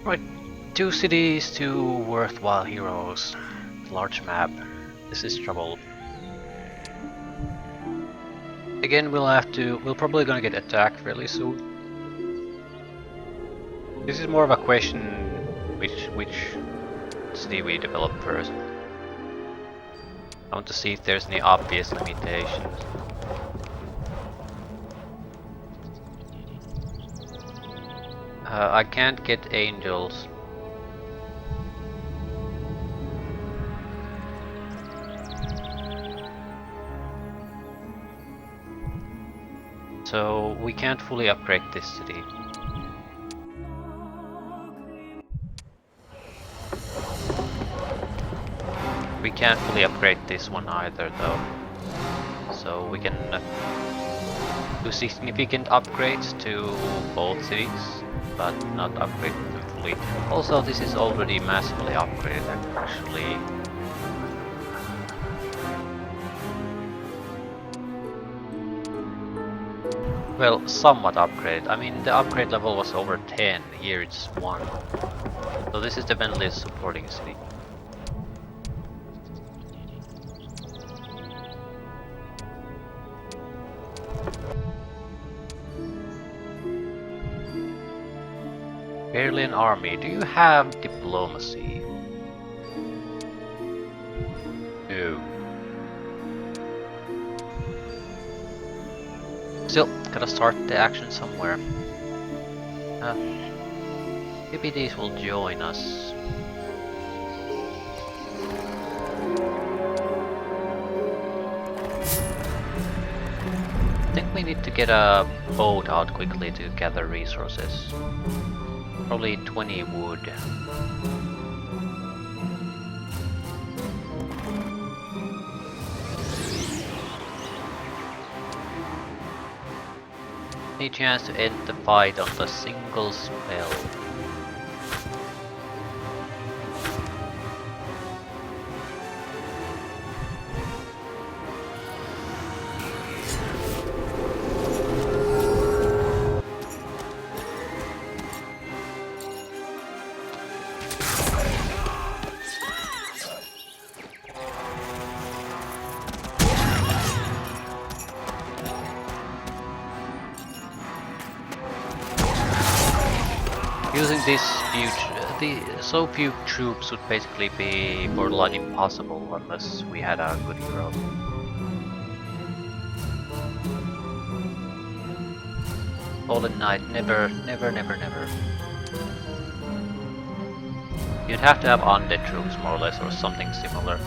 Right, 2 cities, 2 worthwhile heroes. Large map. This is trouble. Again, we're probably gonna get attacked fairly soon. This is more of a question which city we develop first. I want to see if there's any obvious limitations. I can't get angels. So we can't fully upgrade this city. We can't fully upgrade this one either though. So we can do significant upgrades to both cities, but not upgrade them fully. Also, this is already massively upgraded actually. Well, somewhat upgraded. I mean, the upgrade level was over 10, here it's 1. So this is definitely a supporting city. Barely an army. Do you have diplomacy? No. Still, gotta start the action somewhere. Maybe these will join us. I think we need to get a boat out quickly to gather resources. Probably 20 wood. Any chance to end the fight on the single spell? Using this so few troops would basically be borderline impossible unless we had a good hero. Fallen Knight, never. You'd have to have undead troops more or less or something similar.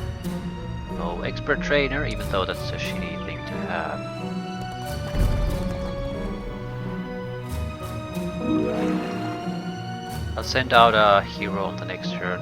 No expert trainer, even though that's a shitty thing to have. I'll send out a hero on the next turn.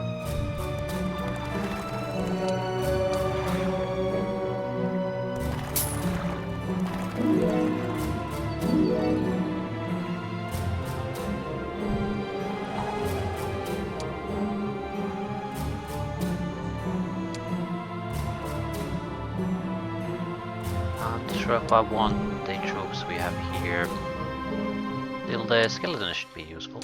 Not sure if I want the troops we have here. Still, the skeleton should be useful.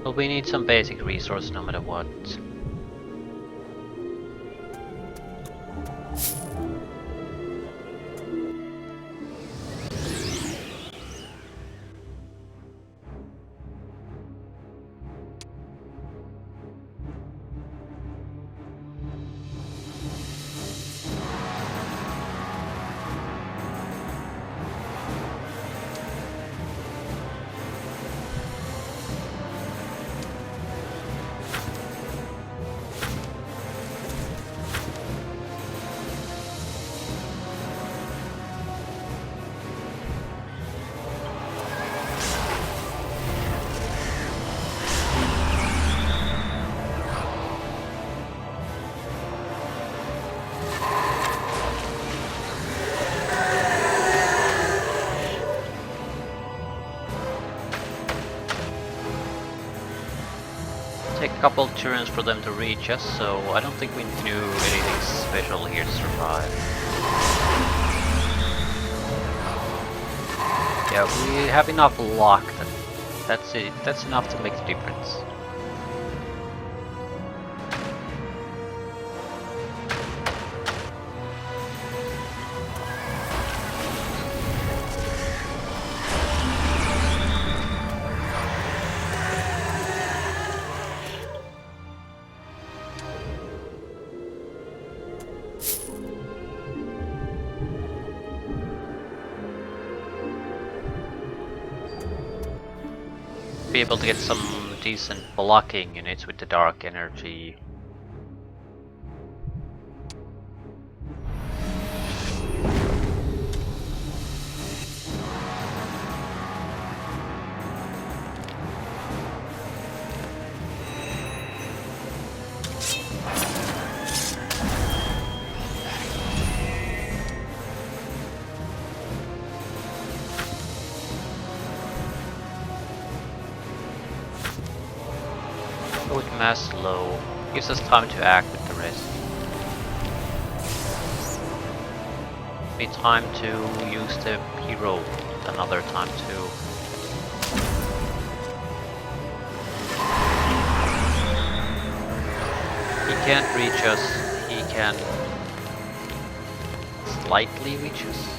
Well, we need some basic resource no matter what. take a couple turns for them to reach us, so I don't think we need to do anything special here to survive. Yeah, we have enough luck that's it. That's enough to make the difference. Be able to get some decent blocking units with the dark energy. With mass low, gives us time to act with the rest. Be time to use the hero another time too. He can't reach us, he can slightly reach us.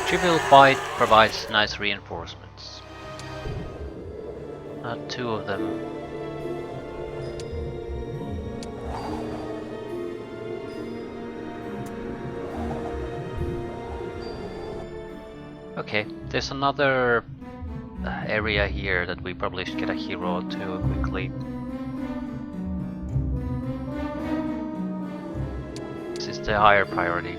Trivial Fight provides nice reinforcements. Two of them. Okay, there's another area here that we probably should get a hero to quickly. This is the higher priority.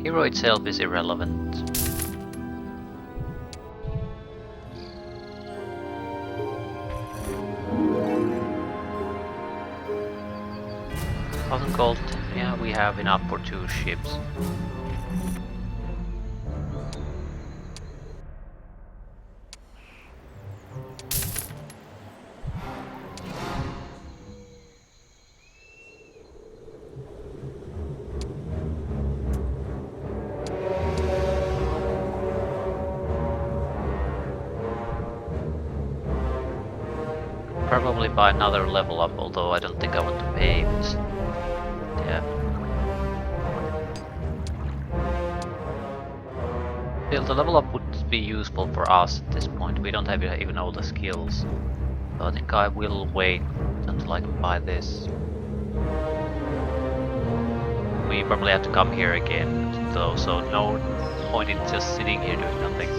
Hero itself is irrelevant. Gold, yeah, we have enough for 2 ships. Probably buy another level up, although I don't think I want to pay this. Yeah. Still, the level up would be useful for us at this point. We don't have even all the skills. So I think I will wait until I can buy this. We probably have to come here again, though, so no point in just sitting here doing nothing.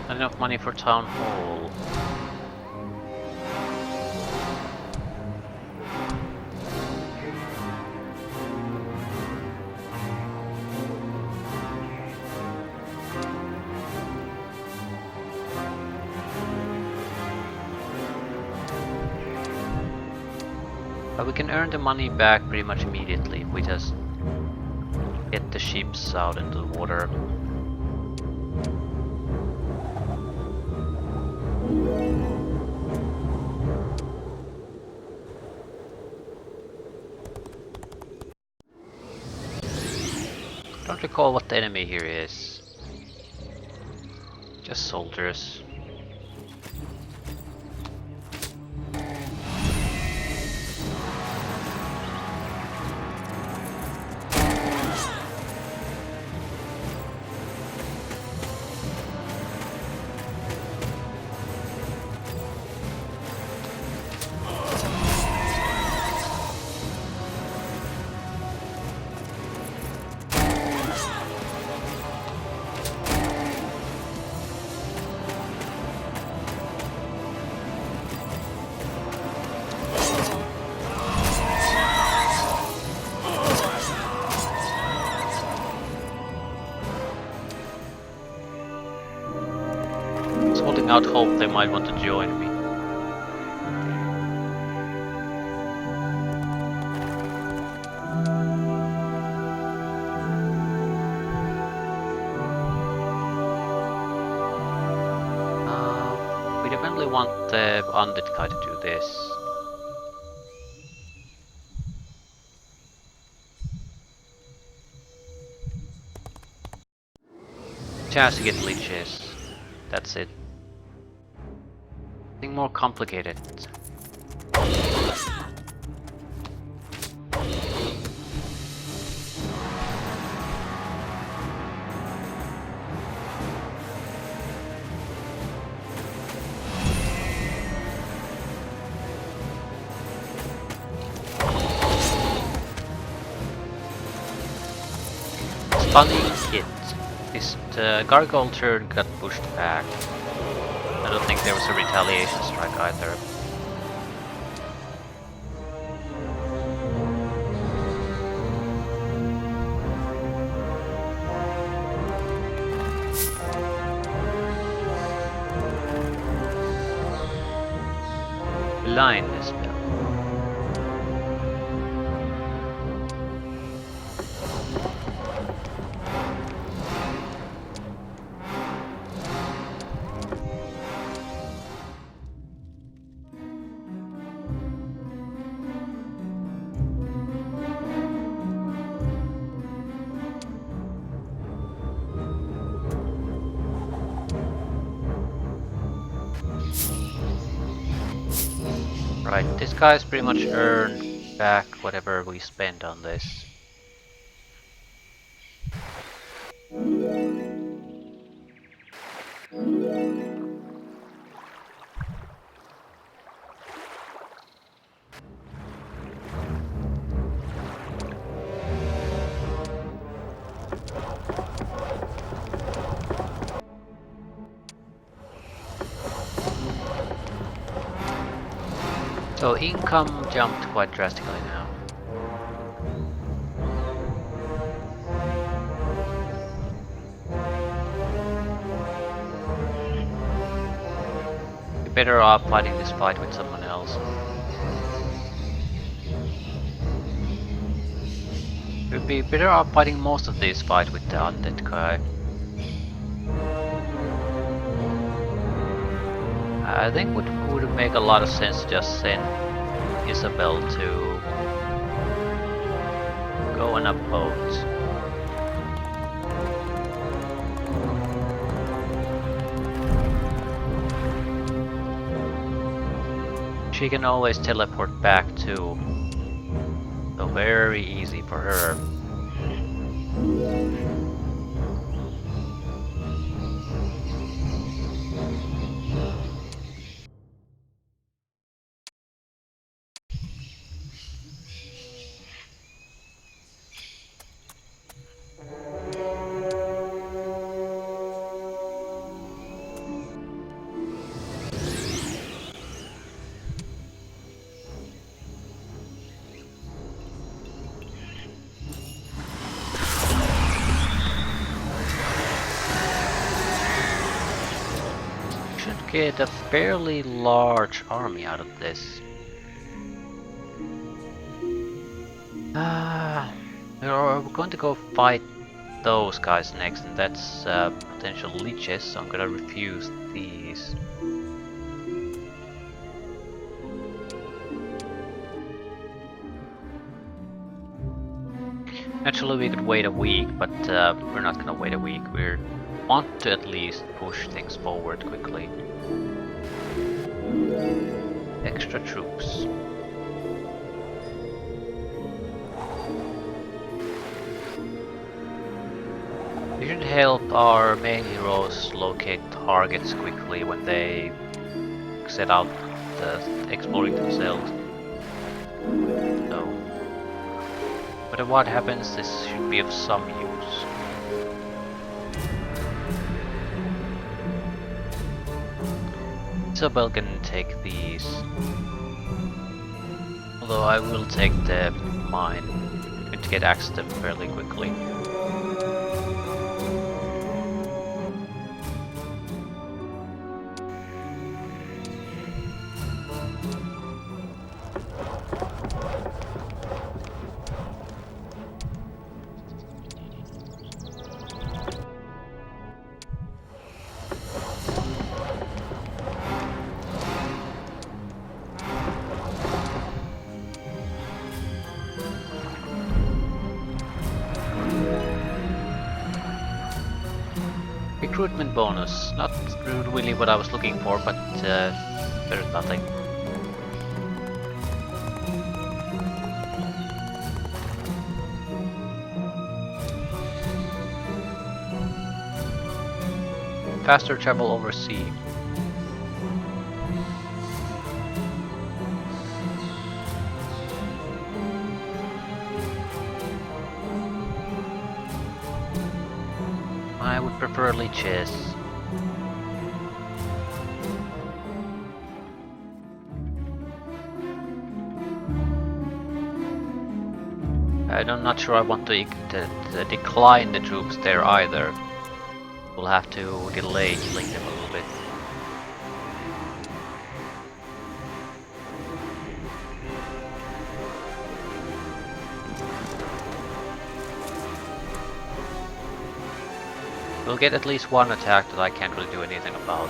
Not enough money for town hall. But we can earn the money back pretty much immediately if we just get the ships out into the water. Don't recall what the enemy here is. Just soldiers. holding out hope they might want to join me. We definitely want the undead guy to do this. Chance to get leeches. That's it. Nothing more complicated. Funny hit. This gargoyle turn got pushed back. I don't think there was a retaliation strike either. Blindness spell. Right, this guy's pretty much earned back whatever we spend on this. So income jumped quite drastically now. We're better off fighting this fight with someone else. We'd be better off fighting most of this fight with the undead guy. I think it would make a lot of sense to just send Isabel to go on a boat. She can always teleport back too, so very easy for her. Get a fairly large army out of this. We're going to go fight those guys next, and that's potential leeches, so I'm gonna refuse these. Actually, we could wait a week, but we're not gonna wait a week. We want to at least push things forward quickly. Extra troops. We should help our main heroes locate targets quickly when they set out exploring themselves. So, no matter what happens, this should be of some use. Isabel can take these, although I will take the mine. I'm going to get access to them fairly quickly. recruitment bonus. Not really what I was looking for, but there's nothing. Faster travel over sea. I would prefer leeches. I'm not sure I want to decline the troops there either. We'll have to delay killing them a little bit. We'll get at least one attack that I can't really do anything about.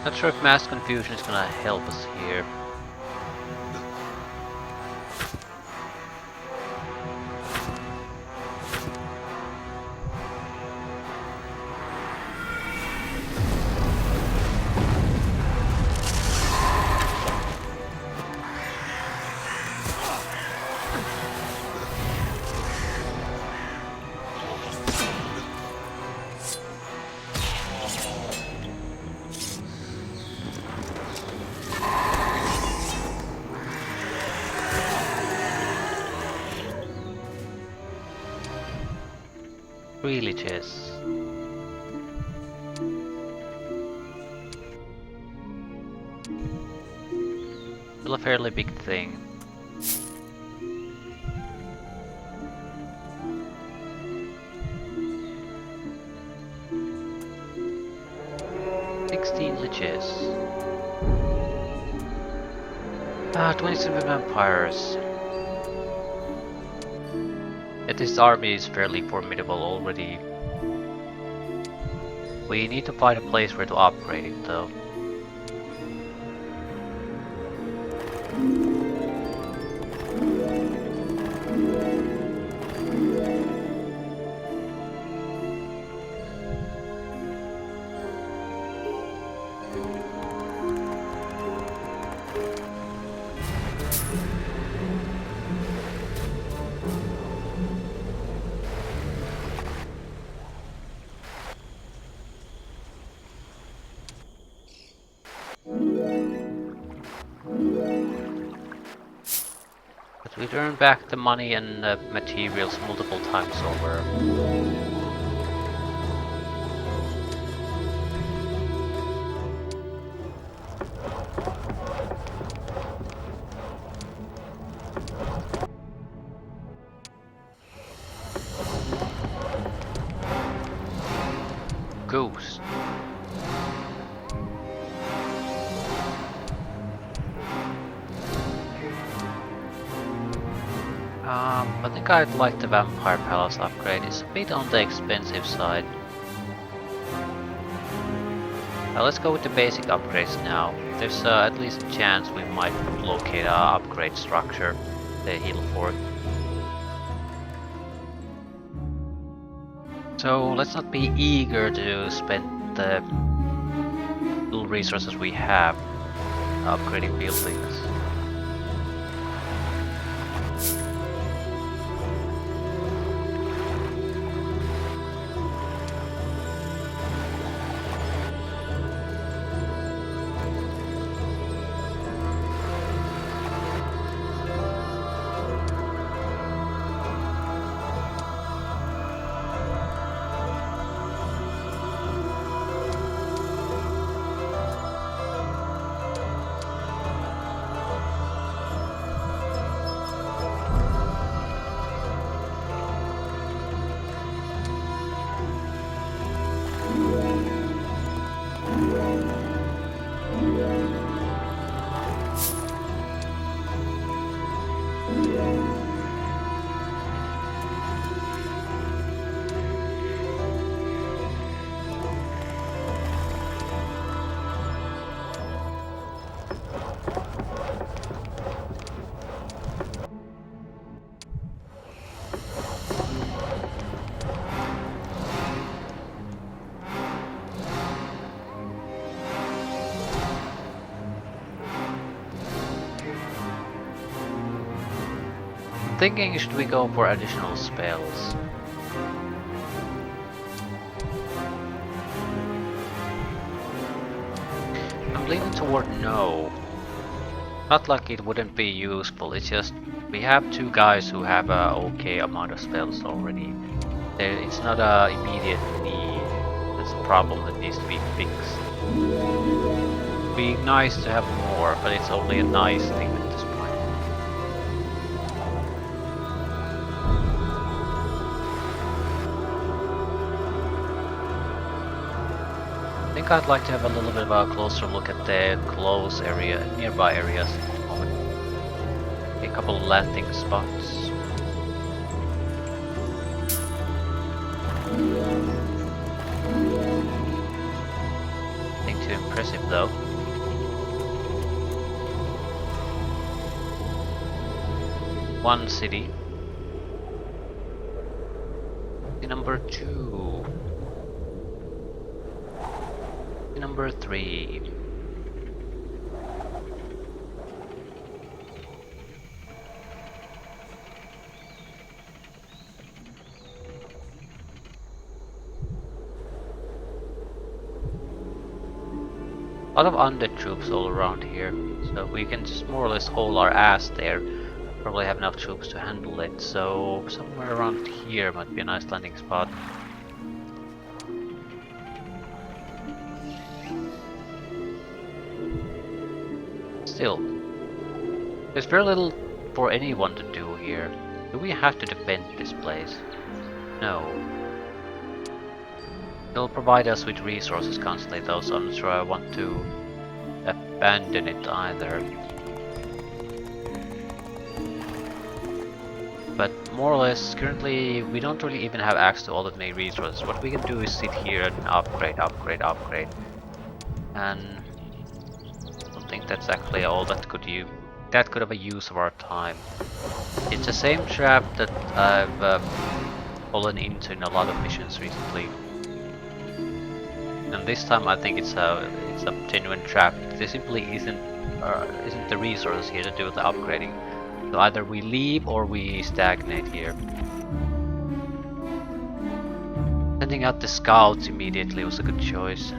Not sure if mass confusion is gonna help us here. Really, Chess. Still a fairly big thing. Liches. 27 vampires. Yet this army is fairly formidable already. We need to find a place where to upgrade it though. We earn back the money and materials multiple times over. Ghost. I think I'd like the Vampire Palace upgrade. It's a bit on the expensive side. Let's go with the basic upgrades now. There's at least a chance we might locate our upgrade structure, the Hill Fort. So let's not be eager to spend the little resources we have upgrading buildings. Thinking, should we go for additional spells? I'm leaning toward no. Not like it wouldn't be useful, it's just we have two guys who have a okay amount of spells already. It's not a immediate need. That's a problem that needs to be fixed. It'd be nice to have more, but it's only a nice thing at this point. I think I'd like to have a little bit of a closer look at the close area, nearby areas at the moment. A couple of landing spots. Nothing too impressive though. One city. Number 2. Number 3. A lot of undead troops all around here, so we can just more or less hold our ass there. Probably have enough troops to handle it, so somewhere around here might be a nice landing spot. Still, there's very little for anyone to do here. Do we have to defend this place? No. It'll provide us with resources constantly though, so I'm not sure I want to abandon it either. But more or less, currently we don't really even have access to all that many resources. What we can do is sit here and upgrade. And I don't think that's actually all that could have a use of our time. It's the same trap that I've fallen into in a lot of missions recently. And this time I think it's a genuine trap. There simply isn't the resources here to do the upgrading. So either we leave or we stagnate here. Sending out the scouts immediately was a good choice.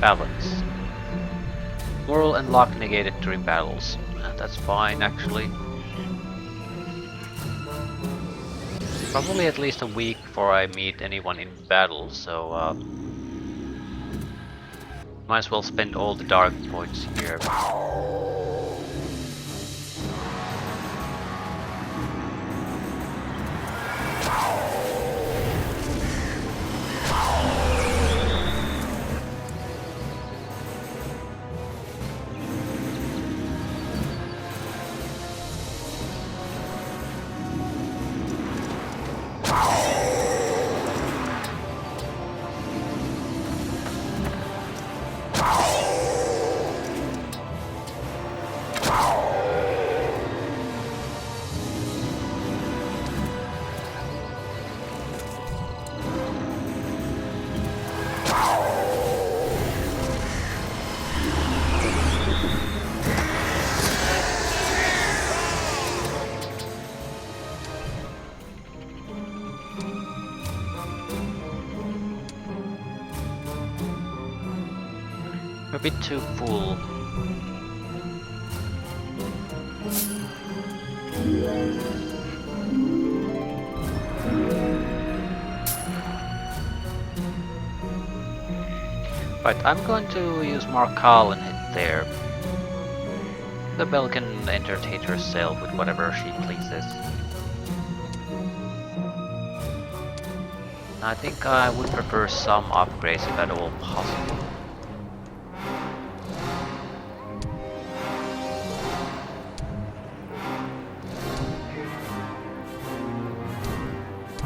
Balance. Moral and luck negated during battles. That's fine actually. Probably at least a week before I meet anyone in battle, so might as well spend all the dark points here. A bit too full. Right, I'm going to use Markal and hit there. The bell can entertain herself with whatever she pleases. I think I would prefer some upgrades if at all possible.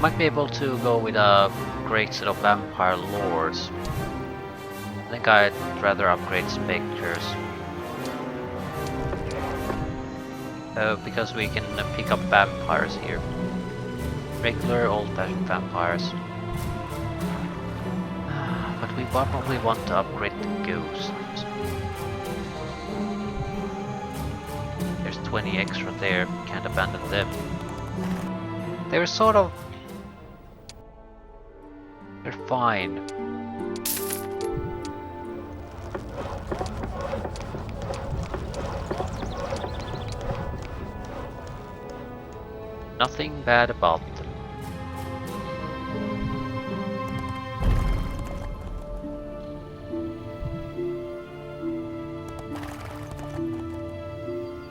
Might be able to go with a great set of vampire lords. I think I'd rather upgrade specters. Because we can pick up vampires here. Regular old-fashioned vampires. But we probably want to upgrade the ghosts. There's 20 extra there, can't abandon them. They're sort of... They're fine. Nothing bad about them.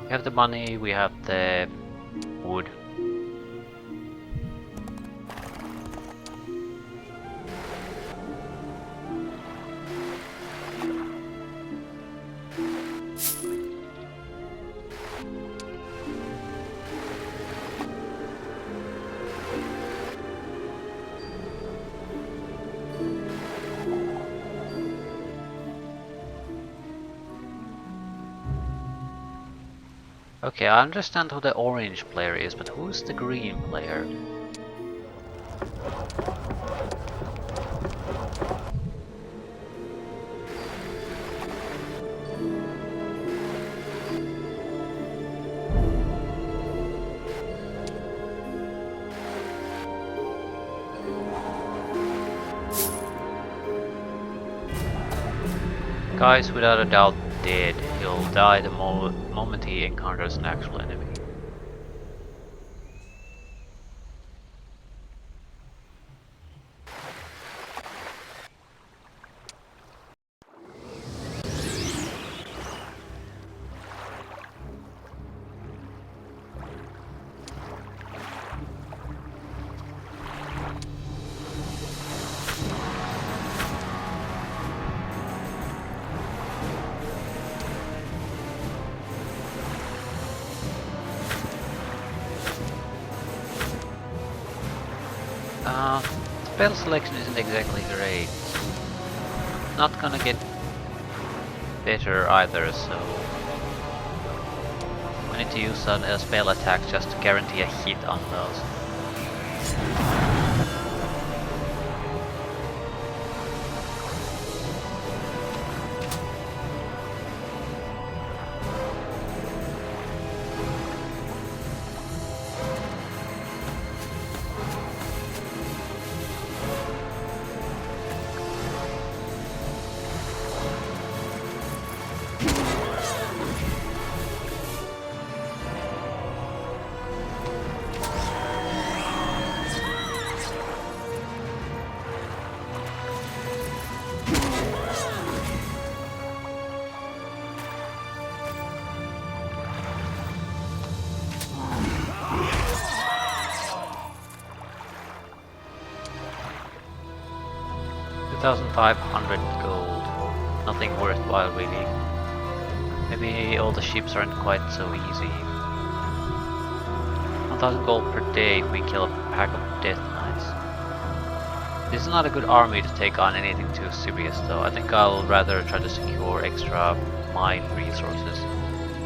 We have the money, we have the wood. Okay, I understand who the orange player is, but who's the green player? Guy's without a doubt dead. He'll die the moment he encounters an actual enemy. Spell selection isn't exactly great. Not gonna get better either, so we need to use a spell attack just to guarantee a hit on those. $2,500 gold. Nothing worthwhile really. Maybe all the ships aren't quite so easy. 1,000 gold per day if we kill a pack of death knights. This is not a good army to take on anything too serious though. I think I'll rather try to secure extra mine resources.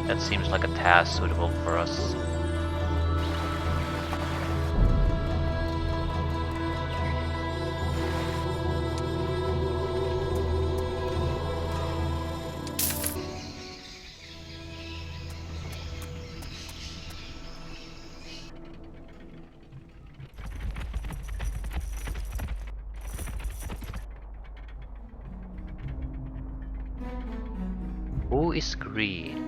That seems like a task suitable for us. Who is green?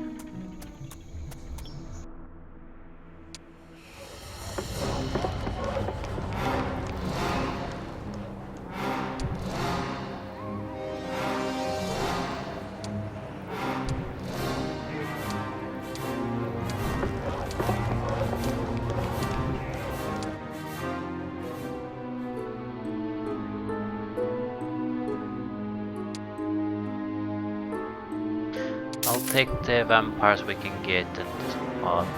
I'll take the vampires we can get and spawn.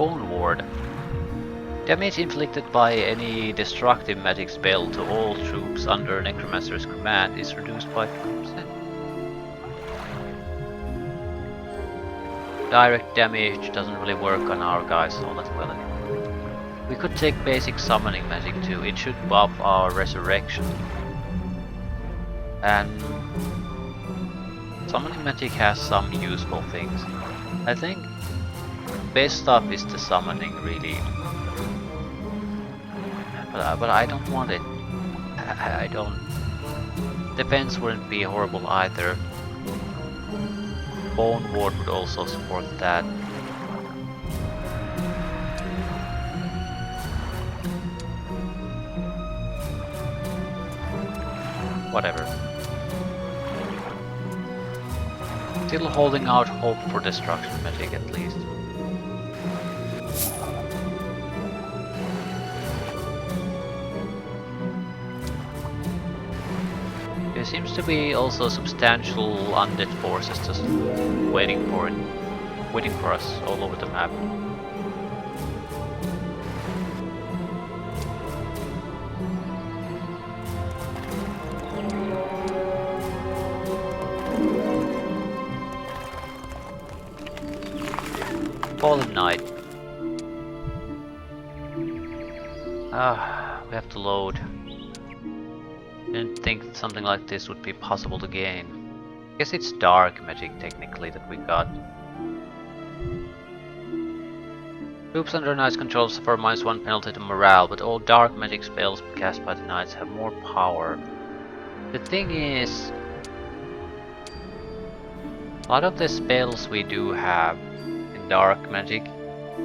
Bone Ward. Damage inflicted by any destructive magic spell to all troops under Necromancer's command is reduced by 50%. Direct damage doesn't really work on our guys all that well anymore. We could take basic summoning magic too, it should buff our resurrection. And summoning magic has some useful things. I think best stuff is the summoning really. But I don't want it. I don't. Defense wouldn't be horrible either. Bone Ward would also support that. Whatever. Still holding out hope for destruction magic at least. There seems to be also substantial undead forces just waiting for us all over the map. Fallen Knight. We have to load. Didn't think something like this would be possible to gain. Guess it's dark magic technically that we got. Troops under Knight's control suffer -1 penalty to morale, but all dark magic spells cast by the Knights have more power. The thing is, a lot of the spells we do have in dark magic,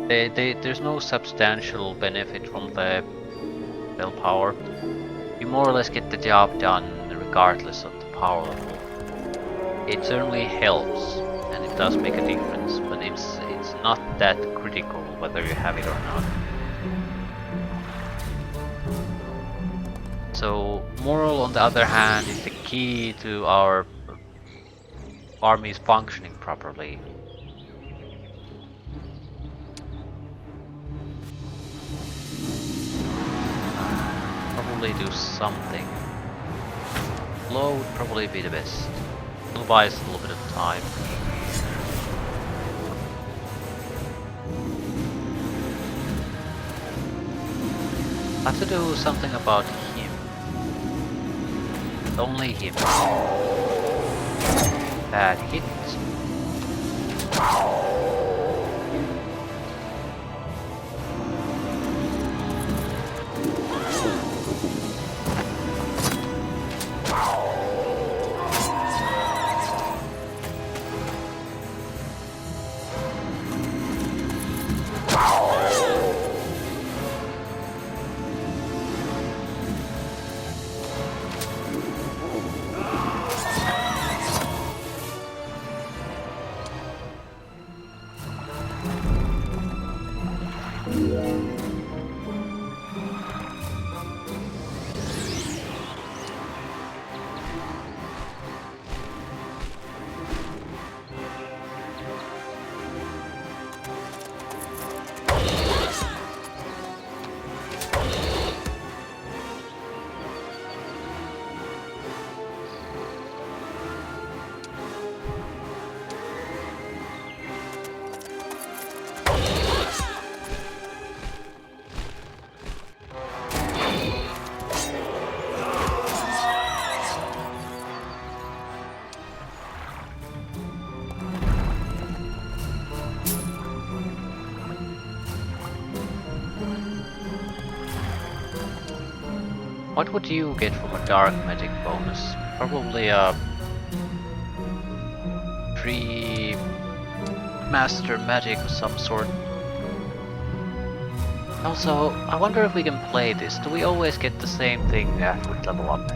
there's no substantial benefit from the spell power. You more or less get the job done regardless of the power level. It certainly helps, and it does make a difference, but it's not that critical whether you have it or not. So moral, on the other hand, is the key to our armies functioning properly. Probably do something. Low would probably be the best. It'll buy us a little bit of time. I have to do something about him. Only him. Bad hit. What would you get from a dark magic bonus? Probably a free master magic of some sort. Also, I wonder if we can play this. Do we always get the same thing after we level up?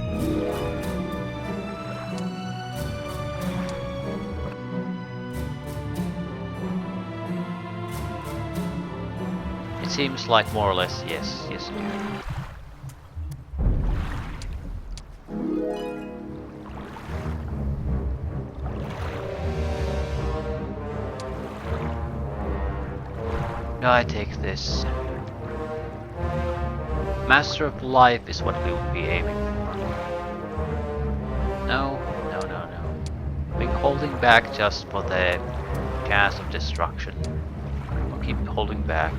It seems like more or less yes, you do. No, I take this. Master of Life is what we will be aiming for. No, no, no, no. We're holding back just for the chance of destruction. We'll keep holding back.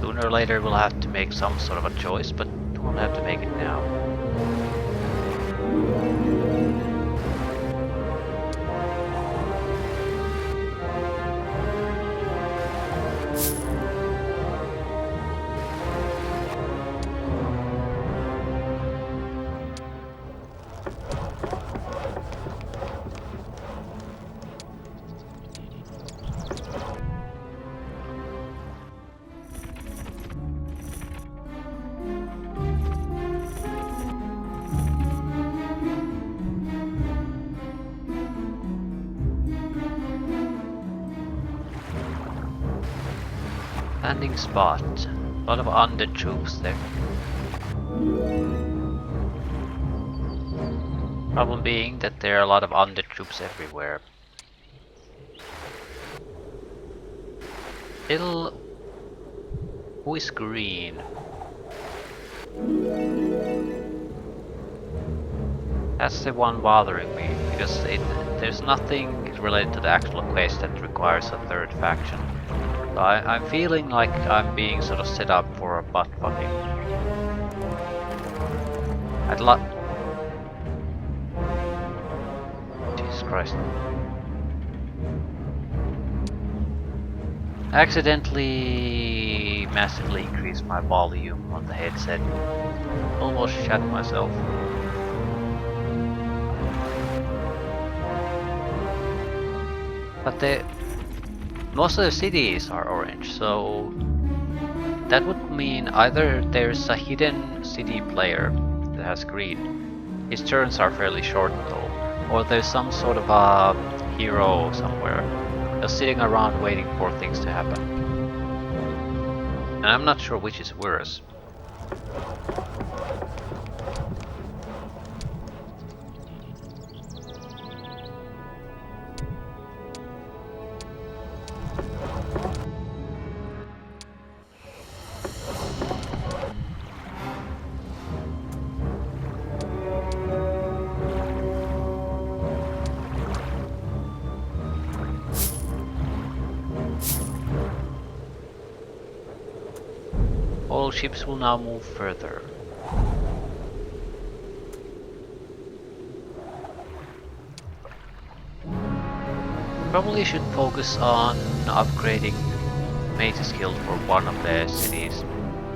Sooner or later we'll have to make some sort of a choice, but we won't have to make it now. Landing spot. A lot of undead troops there. Problem being that there are a lot of undead troops everywhere. Little... Who is green? That's the one bothering me, because there's nothing related to the actual quest that requires a third faction. So I'm feeling like I'm being sort of set up for a butt fucking. I'd like. Jesus Christ. I accidentally massively increased my volume on the headset. Almost shot myself. But most of the cities are orange, so that would mean either there's a hidden city player that has green. His turns are fairly short though, or there's some sort of a hero somewhere just sitting around waiting for things to happen. And I'm not sure which is worse. All ships will now move further. Probably should focus on upgrading Mage's Guild for one of the cities,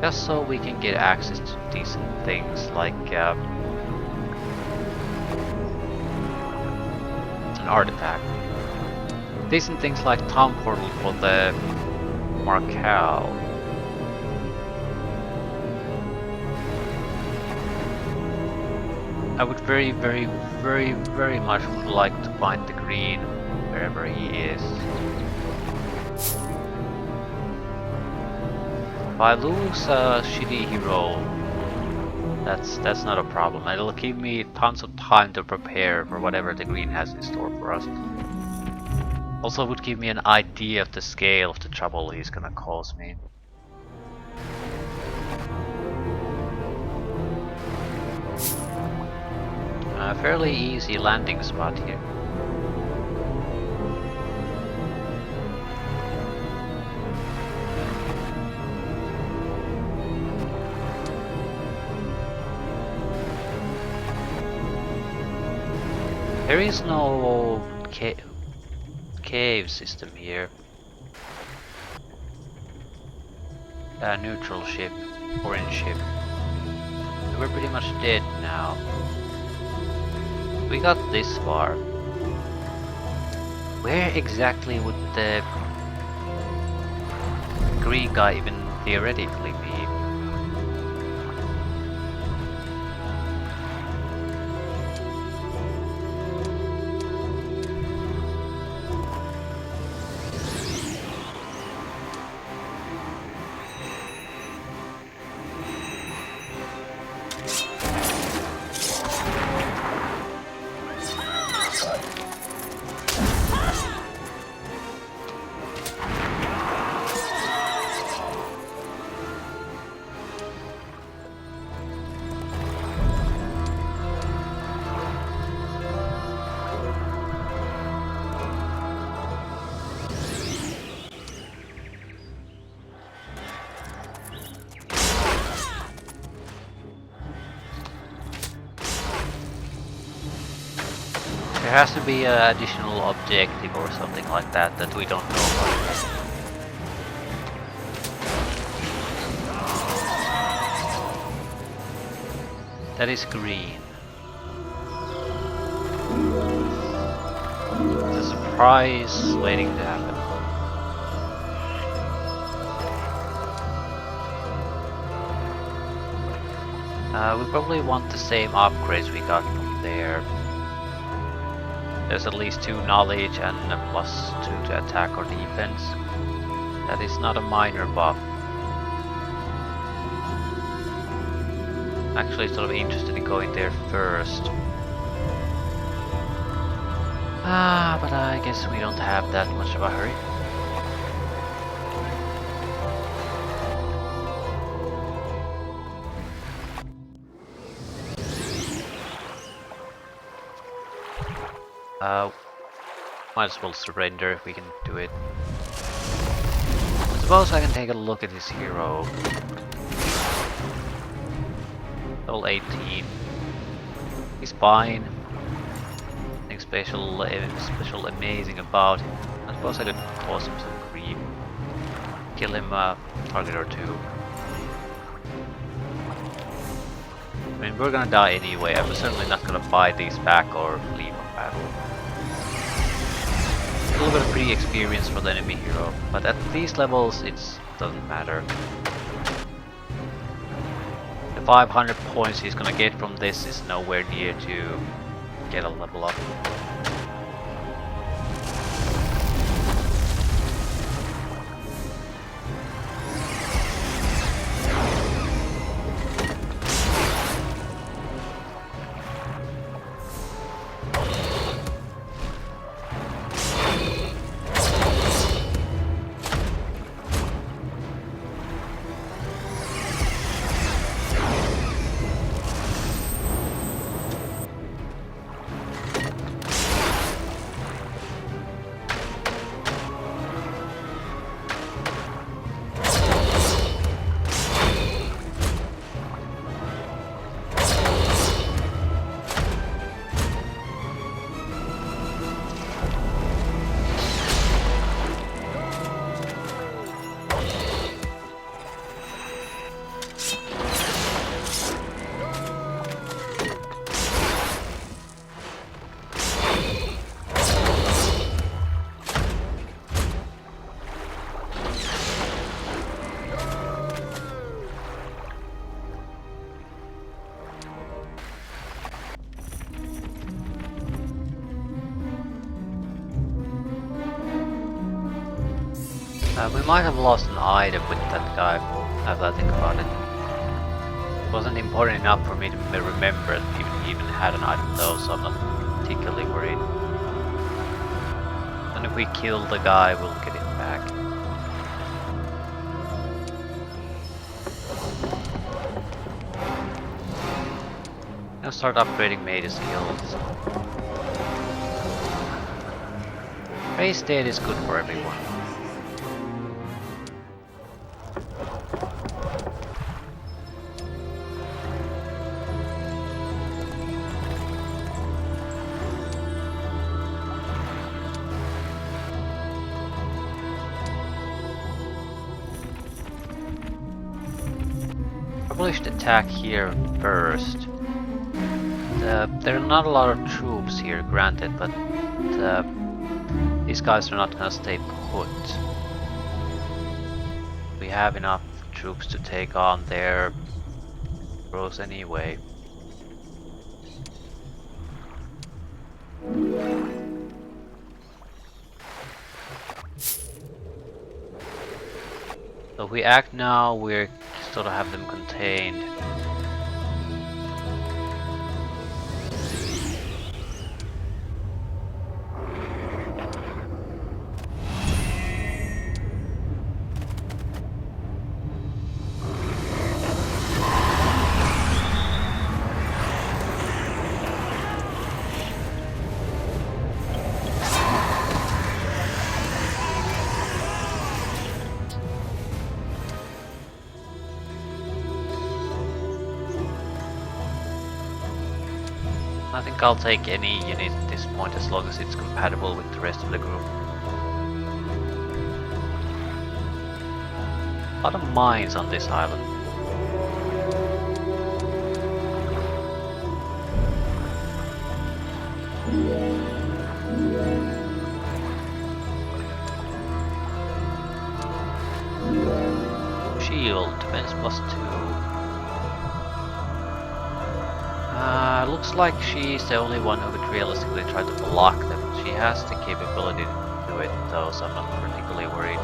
just so we can get access to decent things like an artifact. Decent things like Town Portal for the Marcal. I would very much would like to find the green wherever he is. If I lose a shitty hero, that's not a problem. It'll give me tons of time to prepare for whatever the green has in store for us. Also would give me an idea of the scale of the trouble he's gonna cause me. A fairly easy landing spot here. There is no cave system here. Neutral ship, orange ship. We're pretty much dead now. We got this far. Where exactly would the green guy even theoretically be? There has to be an additional objective or something like that that we don't know about. That is green. It's a surprise waiting to happen. We probably want the same upgrades we got from there. There's at least 2 knowledge and a +2 to attack or defense. That is not a minor buff. I'm actually sort of interested in going there first. But I guess we don't have that much of a hurry. Might as well surrender if we can do it. Suppose I can take a look at his hero. Level 18. He's fine. Nothing special amazing about him. I suppose I could cause him some grief. Kill him a target or 2. I mean, we're gonna die anyway. I'm certainly not gonna buy these back or leave from battle. A little bit of pre-experience for the enemy hero, but at these levels it doesn't matter. The 500 points he's gonna get from this is nowhere near to get a level up. We might have lost an item with that guy, now that I think about it. It wasn't important enough for me to remember that he even had an item though, so I'm not particularly worried. And if we kill the guy, we'll get it back. Now start upgrading melee skills. Race state is good for everyone. Probably should attack here first. There are not a lot of troops here, granted, but these guys are not gonna stay put. We have enough troops to take on their bros anyway. So if we act now, we're sort of have them contained. I think I'll take any unit at this point as long as it's compatible with the rest of the group. A lot of mines on this island. Shield, defense +2. Looks like she's the only one who could realistically try to block them. She has the capability to do it though, so I'm not particularly worried.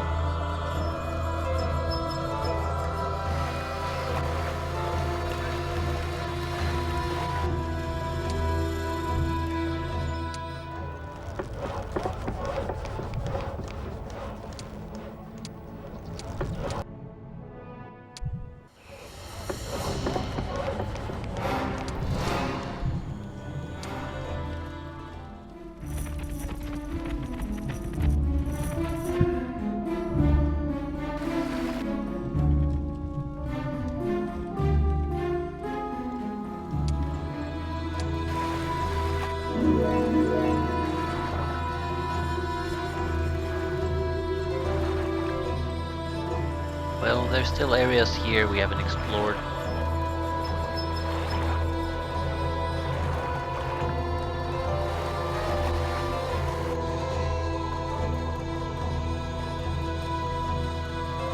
Well, there's still areas here we haven't explored.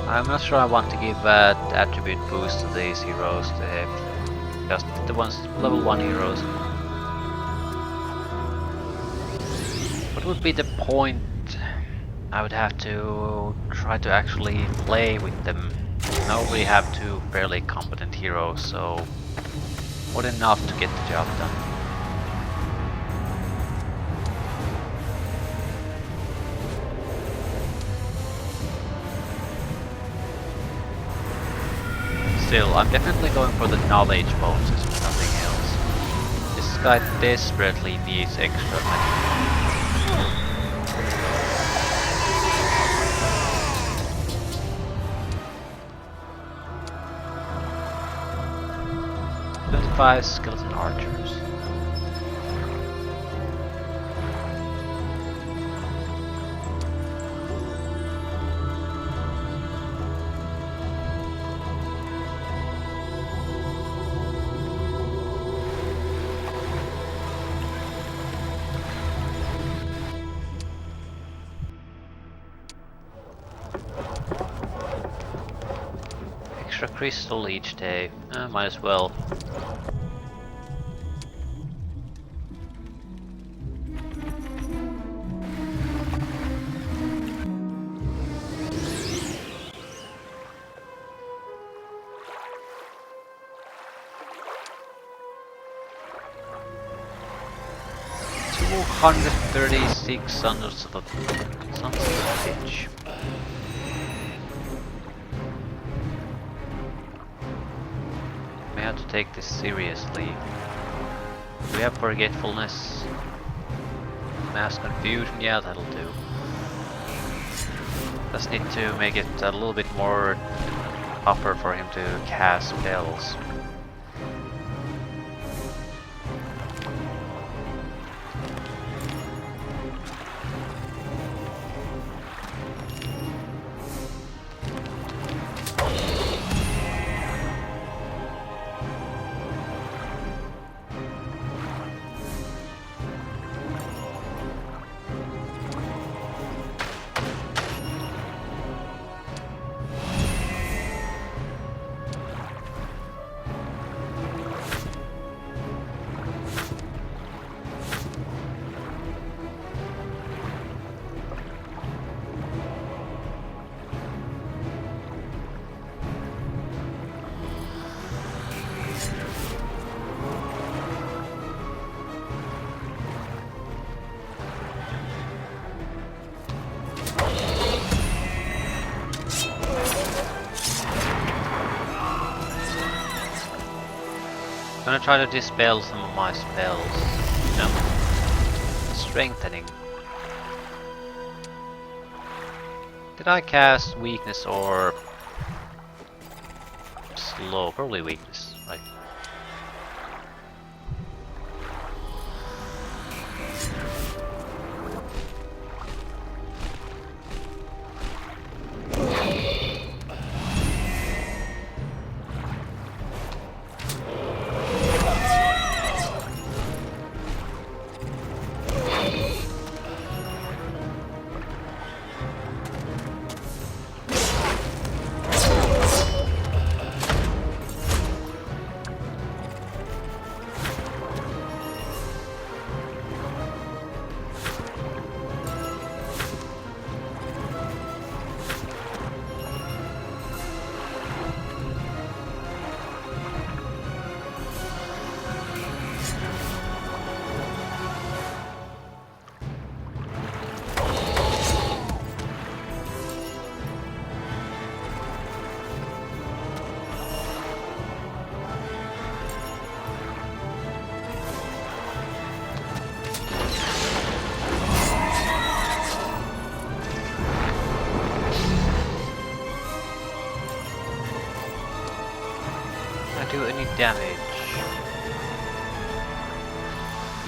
I'm not sure I want to give that attribute boost to these heroes, just the ones level 1 heroes. What would be the point? I would have to try to actually play with them. Now we have 2 fairly competent heroes, so more than enough to get the job done. Still, I'm definitely going for the knowledge bonuses if nothing else. This guy desperately needs extra money. Five skeleton archers. Extra crystal each day. Might as well. $236 Sons of the Bitch. May have to take this seriously. We have forgetfulness. Mass confusion, yeah, that'll do. Just need to make it a little bit more tougher for him to cast spells. I'm gonna try to dispel some of my spells. No. Strengthening. Did I cast weakness or slow? Probably weakness, right? damage.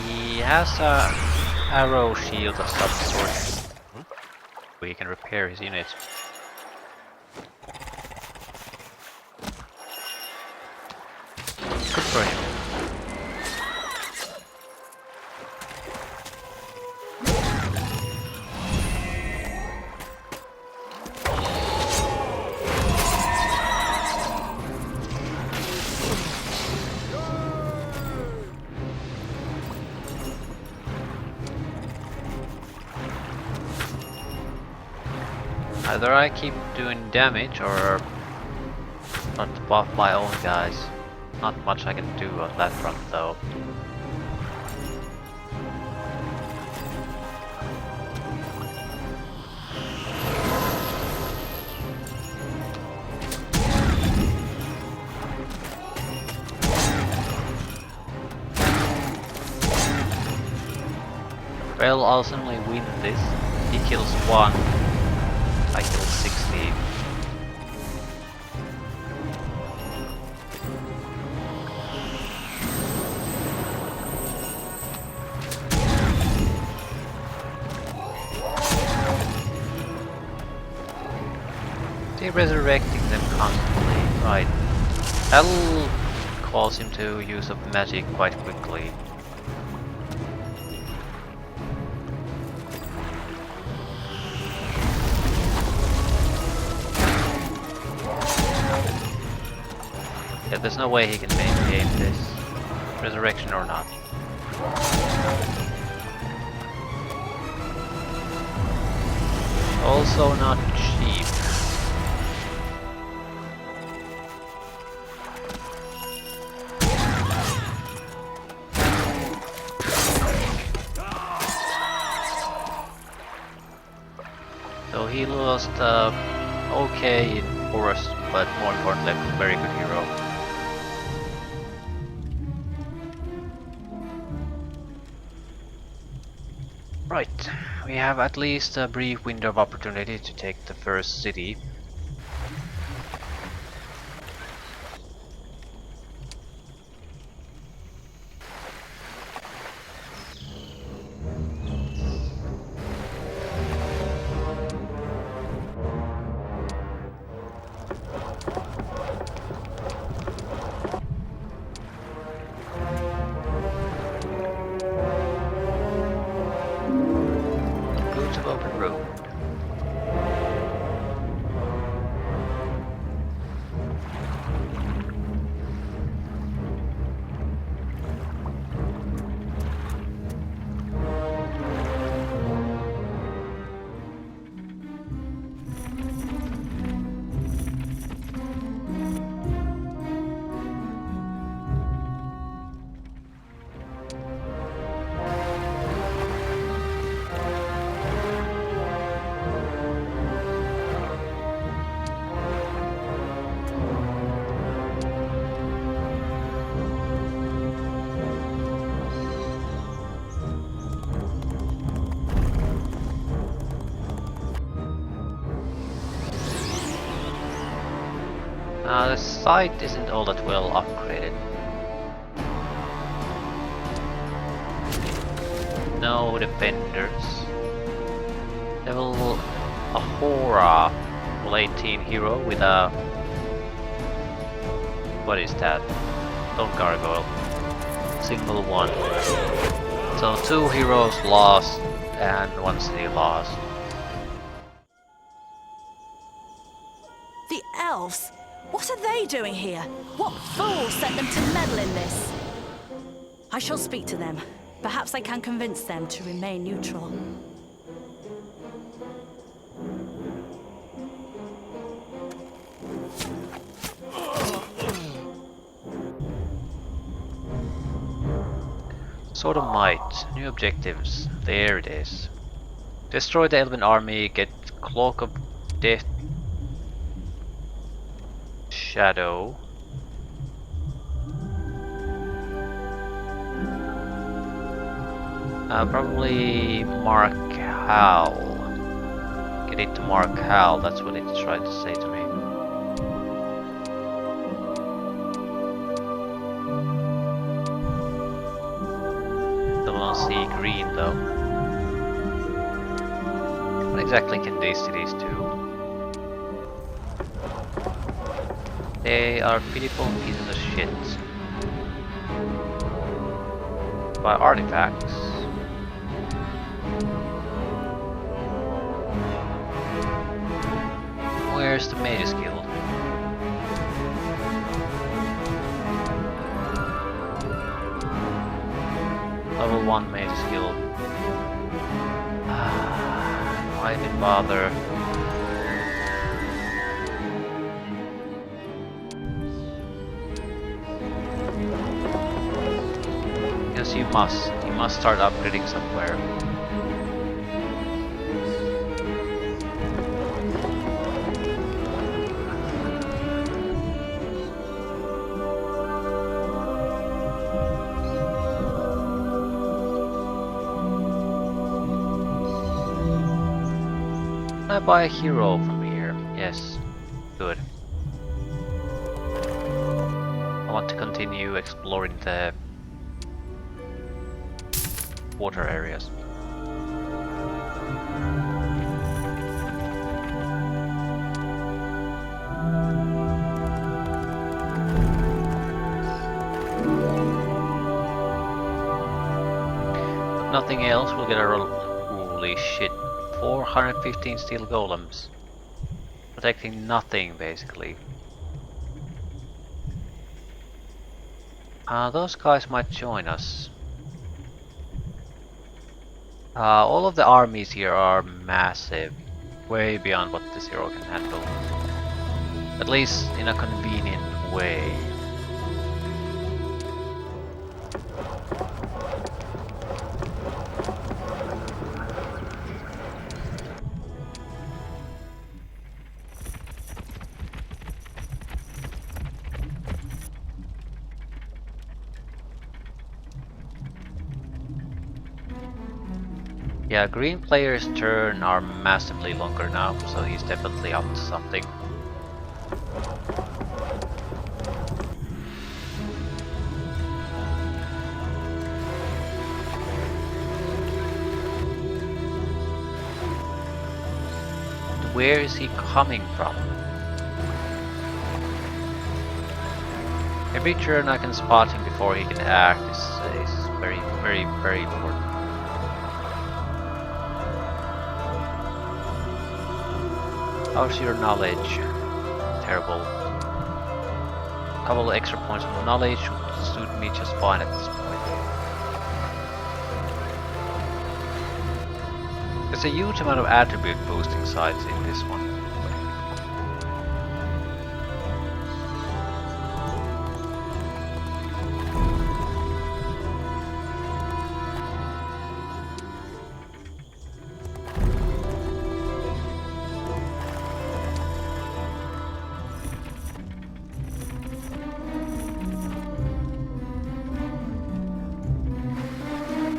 He has a arrow shield of some sort. We can repair his unit. Good for him. Either I keep doing damage or not to buff my own guys. Not much I can do on that front though. Well, I'll suddenly win this. He kills one. I kill 16. They're resurrecting them constantly, right? That'll cause him to use up magic quite quickly. Yeah, there's no way he can maintain this, resurrection or not. Also not cheap. So he lost okay in forest, but more importantly, a very good hero. Right, we have at least a brief window of opportunity to take the first city. Open road. The site isn't all that well upgraded. No defenders. Level a Hora, level 18 hero with a... what is that? Stone gargoyle. Single one. So 2 heroes lost and 1 city lost. The elves? What are they doing here? What fool sent them to meddle in this? I shall speak to them. Perhaps I can convince them to remain neutral. Sword of Might, new objectives. There it is. Destroy the Elven army, get Cloak of Death Shadow. Probably Mark Hal. Get it to Mark Hal, that's what it tried to say to me. on sea green though. What exactly can these cities do? They are pitiful pieces of shit. By artifacts. Where's the Mage's Guild? Level 1 Mage's Guild. Why even bother? Because you must start upgrading somewhere. Can I buy a hero from here? Yes. Good. I want to continue exploring the water areas. If nothing else, we'll get a holy shit. 415 steel golems. Protecting nothing, basically. Those guys might join us. All of the armies here are massive. Way beyond what the Zero can handle. At least in a convenient way. Yeah, green player's turn are massively longer now, so he's definitely up to something. Where is he coming from? Every turn I can spot him before he can act is very, very, very important. How's your knowledge? Terrible. A couple of extra points of knowledge would suit me just fine at this point. There's a huge amount of attribute boosting sites in this one.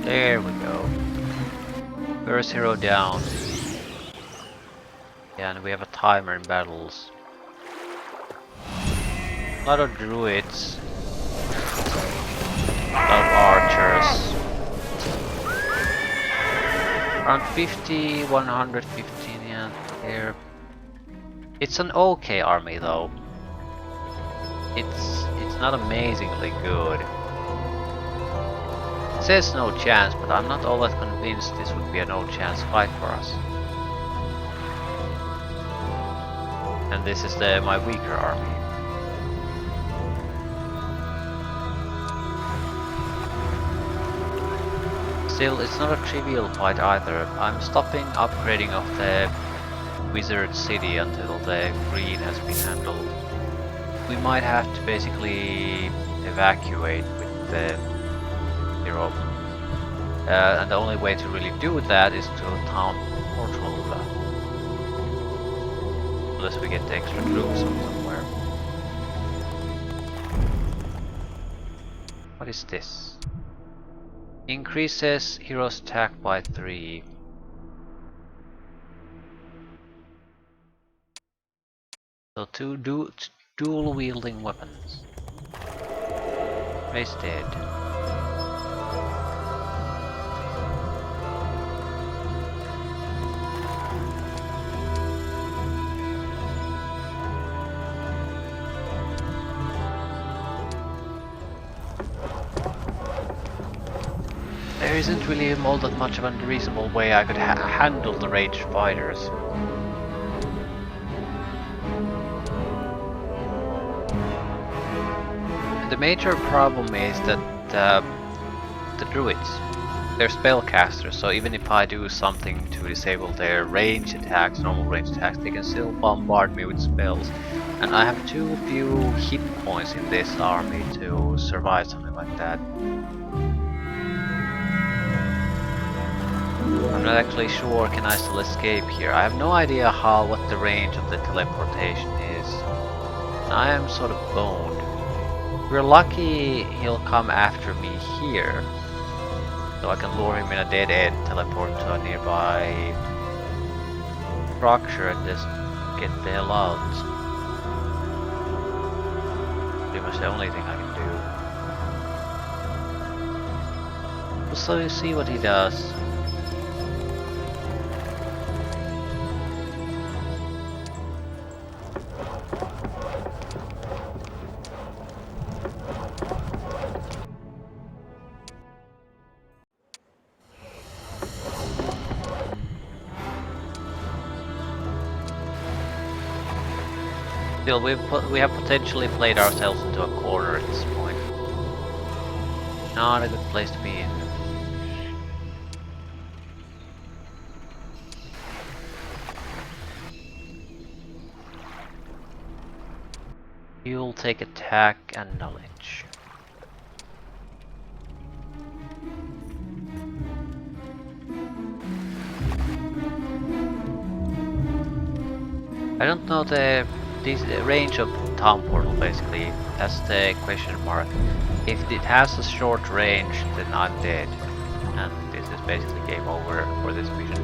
There we go. First hero down. Yeah, and we have a timer in battles. A lot of druids. A lot of archers. Around 50, 115, yeah, there. It's an okay army though. It's not amazingly good. It says no chance, but I'm not all that convinced this would be a no chance fight for us. And this is my weaker army. Still, it's not a trivial fight either. I'm stopping upgrading of the wizard city until the green has been handled. We might have to basically evacuate with the hero. And the only way to really do that is to town portal. Unless we get the extra troops from somewhere. What is this? Increases hero's attack by 3. So 2 dual wielding weapons. Race dead. There isn't really all that much of a reasonable way I could handle the ranged fighters. The major problem is that the druids, they're spellcasters, so even if I do something to disable their range attacks, normal range attacks, they can still bombard me with spells. And I have too few hit points in this army to survive something like that. I'm not actually sure, can I still escape here? I have no idea what the range of the teleportation is. And I am sort of boned. If we're lucky, he'll come after me here. So I can lure him in a dead end, teleport to a nearby structure and just get the hell out. Pretty much the only thing I can do. So you see what he does. Still, we have potentially played ourselves into a corner at this point. Not a good place to be in. You'll take attack and knowledge. I don't know the range of town portal basically. That's the question mark. If it has a short range, then I'm dead. And this is basically game over for this mission.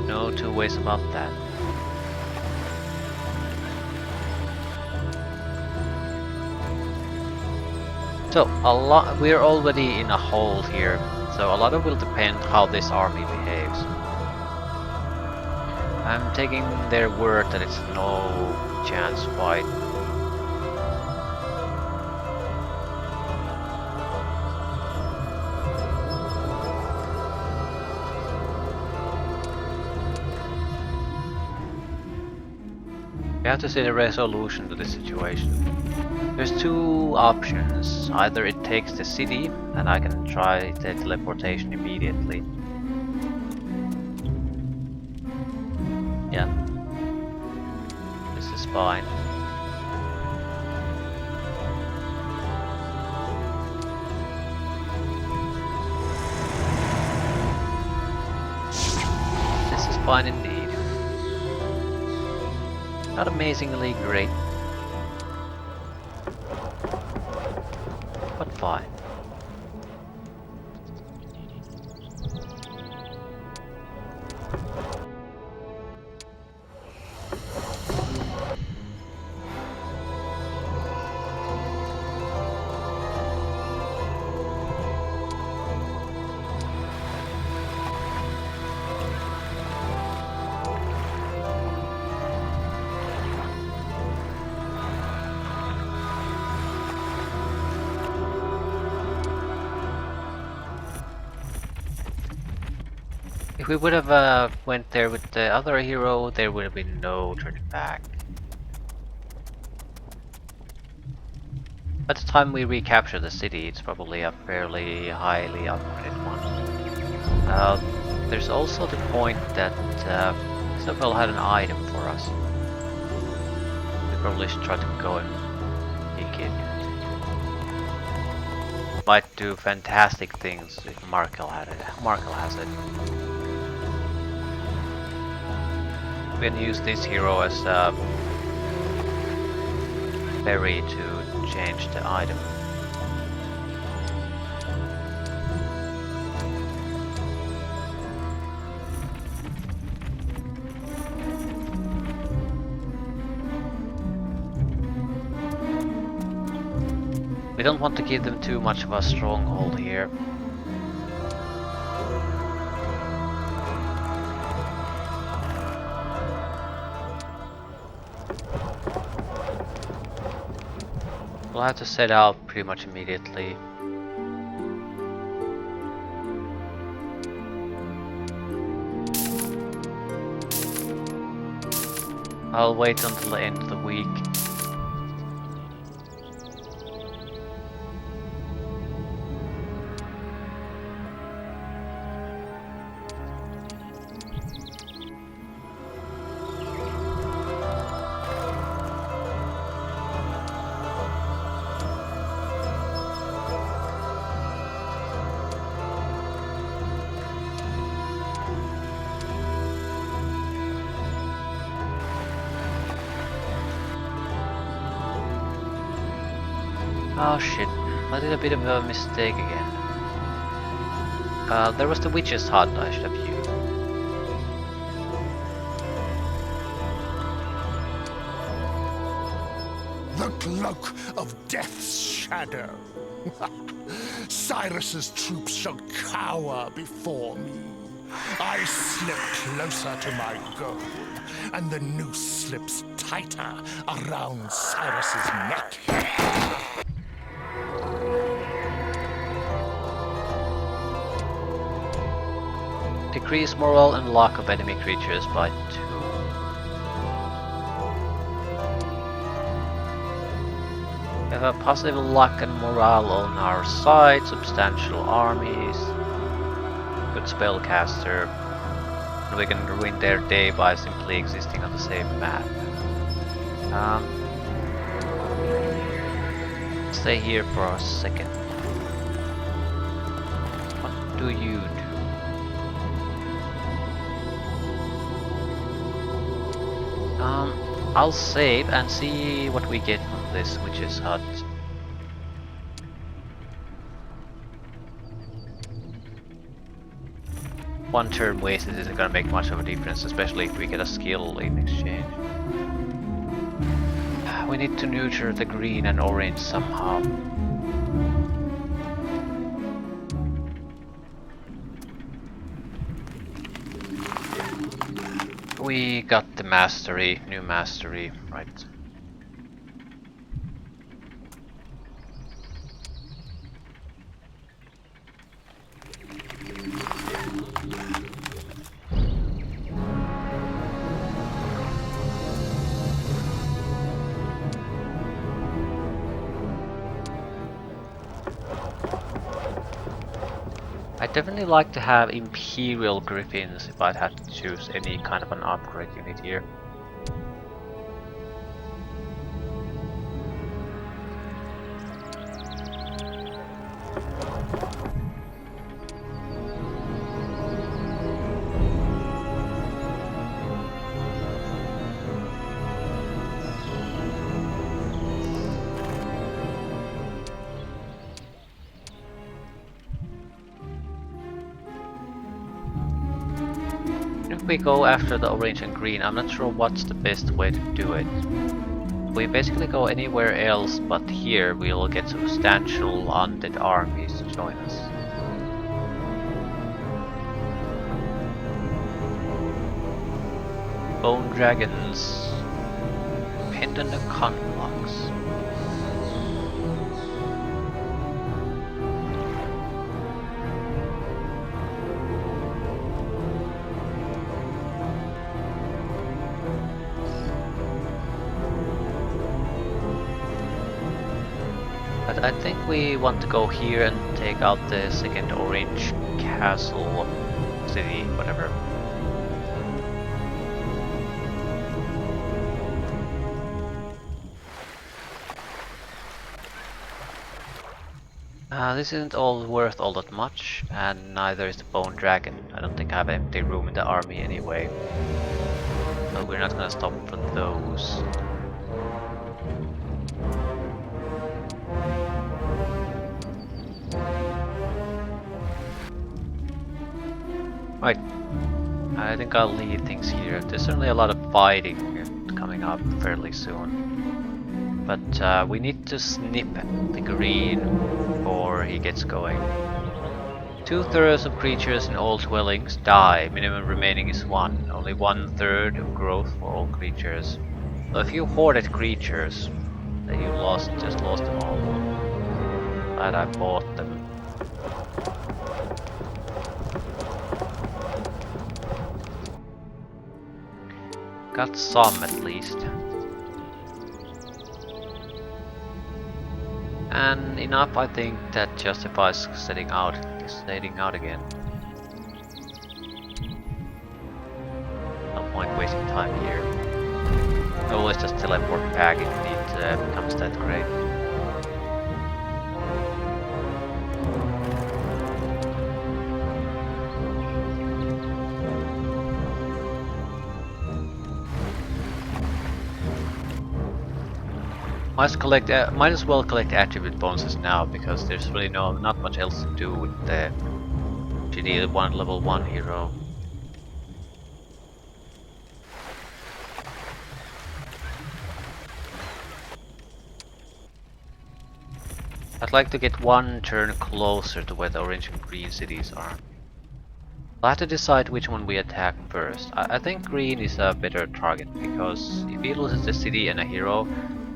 No two ways about that. So we're already in a hole here. So a lot of will depend how this army behaves. I'm taking their word that it's no chance fight. We have to see the resolution to this situation. There's two options. Either it takes the city, and I can try the teleportation immediately. Yeah. This is fine. This is fine indeed. Not amazingly great, but fine. If we would have went there with the other hero, there would have been no turning back. By the time we recapture the city, it's probably a fairly highly upgraded one. There's also the point that Isabel had an item for us. We probably should try to go and pick it. Might do fantastic things if Markel has it. We can use this hero as a berry to change the item. We don't want to give them too much of a stronghold here. We'll have to set out pretty much immediately. I'll wait until the end of the week. Oh shit, I did a bit of a mistake again. There was the witch's hut I should have used. The cloak of death's shadow. Cyrus's troops shall cower before me. I slip closer to my goal, and the noose slips tighter around Cyrus's neck. Decrease morale and luck of enemy creatures by 2. We have a positive luck and morale on our side, substantial armies, good spellcaster, and we can ruin their day by simply existing on the same map. Stay here for a second. What do you do? I'll save and see what we get from this witch's hut. One turn wasted isn't gonna make much of a difference, especially if we get a skill in exchange. We need to neuter the green and orange somehow. We got the mastery, new mastery, right. I'd definitely like to have Imperial Griffins if I'd had to choose any kind of an upgrade unit here. If we go after the orange and green, I'm not sure what's the best way to do it. We basically go anywhere else, but here we'll get substantial undead armies to join us. Bone dragons, pendant of conflux. But I think we want to go here and take out the second orange castle city, whatever. This isn't all worth all that much, and neither is the bone dragon. I don't think I have empty room in the army anyway. So we're not gonna stop for those. Right, I think I'll leave things here. There's certainly a lot of fighting coming up fairly soon. But we need to snip the green before he gets going. 2/3 of creatures in all dwellings die. Minimum remaining is 1. Only 1/3 of growth for all creatures. So if you hoarded creatures, You just lost them all. Glad I bought them. Got some at least. And enough, I think, that justifies setting out again. No point wasting time here. Always just teleport back if it becomes that great. Might as well collect attribute bonuses now, because there's really not much else to do with the GD1 level 1 hero. I'd like to get one turn closer to where the orange and green cities are. I'll have to decide which one we attack first. I think green is a better target, because if he loses the city and a hero,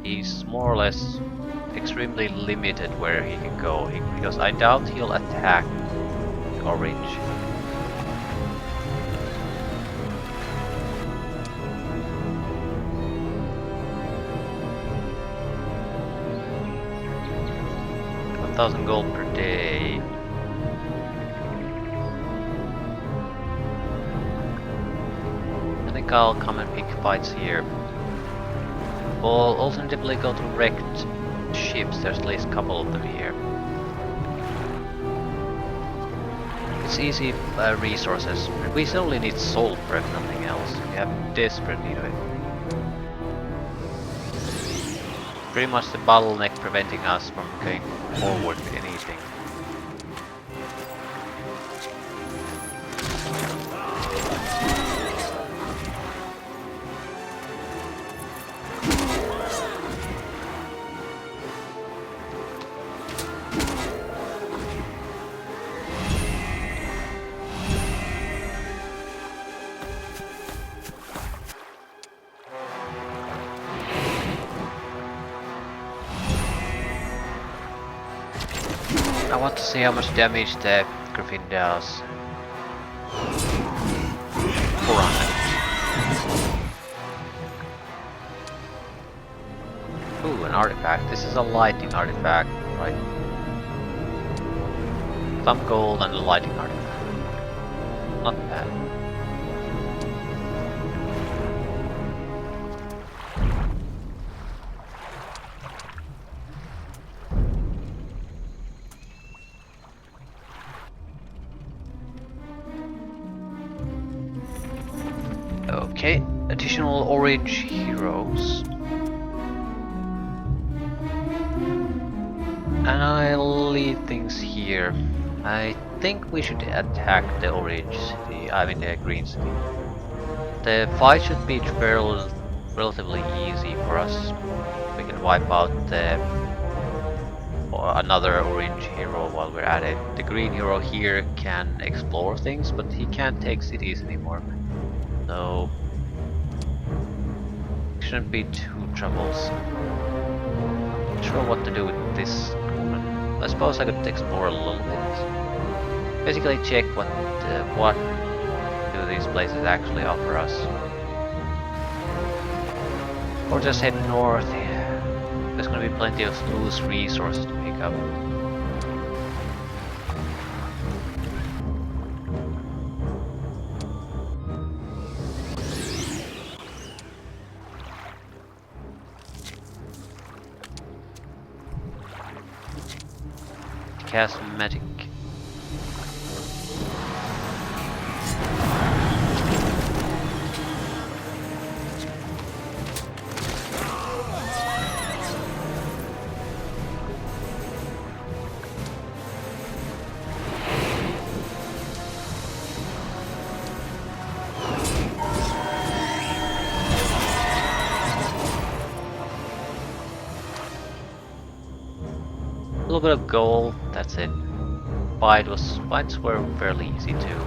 he's more or less extremely limited where he can go, because I doubt he'll attack orange. $1,000 gold per day. I think I'll come and pick fights here. Or alternatively go to wrecked ships, there's at least a couple of them here. It's easy resources. We only need salt for nothing else. We have desperate need of it. Pretty much the bottleneck preventing us from going forward with anything. I want to see how much damage the Griffin does. 400. Ooh, an artifact. This is a lightning artifact, right? Some gold and a lightning artifact. Not bad. Okay, additional orange heroes. And I'll leave things here. I think we should attack the orange city, I mean the green city. The fight should be relatively easy for us. We can wipe out another orange hero while we're at it. The green hero here can explore things, but he can't take cities anymore. So shouldn't be too troublesome. Not sure what to do with this woman. I suppose I could explore a little bit. Basically check what do these places actually offer us. Or just head north. There's gonna be plenty of loose resources to pick up. Cast magic. A little bit of gold, that's it. Fights were fairly easy too.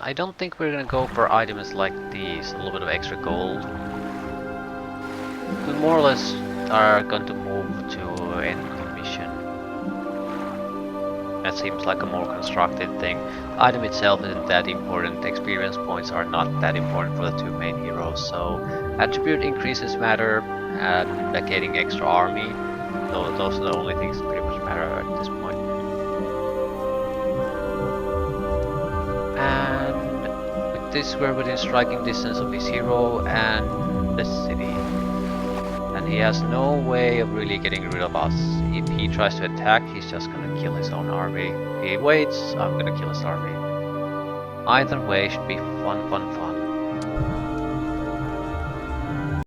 I don't think we're gonna go for items like these, a little bit of extra gold. We more or less are going to move to end the mission. That seems like a more constructed thing. The item itself isn't that important, experience points are not that important for the two main heroes, so attribute increases matter, and getting extra army, those are the only things that pretty much matter at this point. And with this we're within striking distance of his hero and the city. And he has no way of really getting rid of us. If he tries to attack, he's just gonna kill his own army. If he waits, I'm gonna kill his army. Either way should be fun, fun, fun.